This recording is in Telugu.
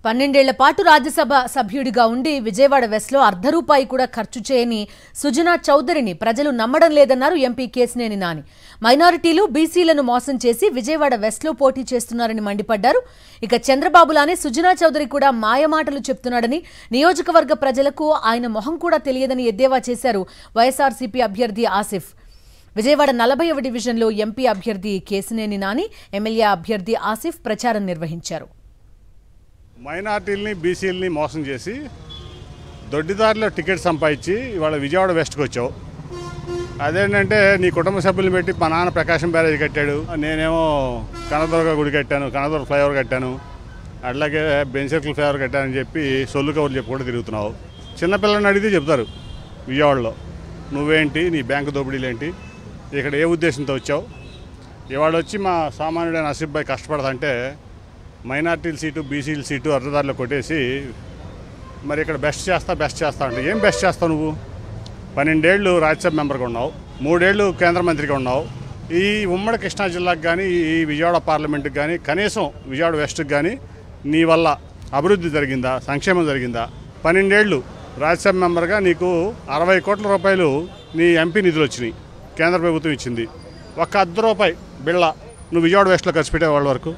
12 పాటు రాజ్యసభ సభ్యుడిగా ఉండి విజయవాడ వెస్ట్లో అర్ధ రూపాయి కూడా ఖర్చు చేయని సుజనా చౌదరిని ప్రజలు నమ్మడం లేదన్నారు ఎంపీ కేశినేని నాని. మైనారిటీలు బీసీలను మోసం చేసి విజయవాడ వెస్ట్లో పోటీ చేస్తున్నారని మండిపడ్డారు. ఇక చంద్రబాబులానే సుజనా చౌదరి కూడా మాయమాటలు చెప్తున్నాడని, నియోజకవర్గ ప్రజలకు ఆయన మొహం కూడా తెలియదని ఎద్దేవా చేశారు వైఎస్ఆర్సీపీ అభ్యర్థి ఆసిఫ్. విజయవాడ 40వ డివిజన్లో ఎంపీ అభ్యర్థి కేశినేని నాని, ఎమ్మెల్యే అభ్యర్థి ఆసిఫ్ ప్రచారం నిర్వహించారు. మైనార్టీలని బీసీలని మోసం చేసి దొడ్డిదారిలో టికెట్ సంపాదించి ఇవాళ విజయవాడ వెస్ట్కి వచ్చావు. అదేంటంటే నీ కుటుంబ సభ్యులను పెట్టి మా నాన్న ప్రకాశం బ్యారేజ్ కట్టాడు, నేనేమో కనదుర్గ గుడి కట్టాను, కనదుర్గ ఫ్లైఓవర్ కట్టాను, అట్లాగే బెంచ్ సర్కిల్ ఫ్లైఓవర్ కట్టానని చెప్పి సొల్లు కవర్లు చెప్పుకుంటూ తిరుగుతున్నావు. చిన్నపిల్లల్ని అడిగితే చెప్తారు విజయవాడలో నువ్వేంటి, నీ బ్యాంకు దోపిడీలు ఏంటి, ఇక్కడ ఏ ఉద్దేశంతో వచ్చావు. ఇవాళ వచ్చి మా సామాన్యుడైన ఆసిఫ్ భాయ్ కష్టపడదంటే మైనార్టీల సీటు బీసీల సీటు అర్ధదారిలో కొట్టేసి మరి ఇక్కడ బెస్ట్ చేస్తా అంటే ఏం బెస్ట్ చేస్తావు నువ్వు? 12 ఏళ్ళు రాజ్యసభ మెంబర్గా ఉన్నావు, 3 ఏళ్ళు కేంద్ర మంత్రిగా ఉన్నావు. ఈ ఉమ్మడి కృష్ణా జిల్లాకు కానీ ఈ విజయవాడ పార్లమెంటుకి కానీ కనీసం విజయవాడ వెస్ట్కి కానీ నీ వల్ల అభివృద్ధి జరిగిందా, సంక్షేమం జరిగిందా? 12 ఏళ్ళు రాజ్యసభ మెంబర్గా నీకు 60 కోట్ల రూపాయలు నీ ఎంపీ నిధులు వచ్చినాయి, కేంద్ర ప్రభుత్వం ఇచ్చింది. ఒక్క ₹1 బిళ్ళ నువ్వు విజయవాడ వెస్ట్లో ఖర్చు పెట్టే వాళ్ళ వరకు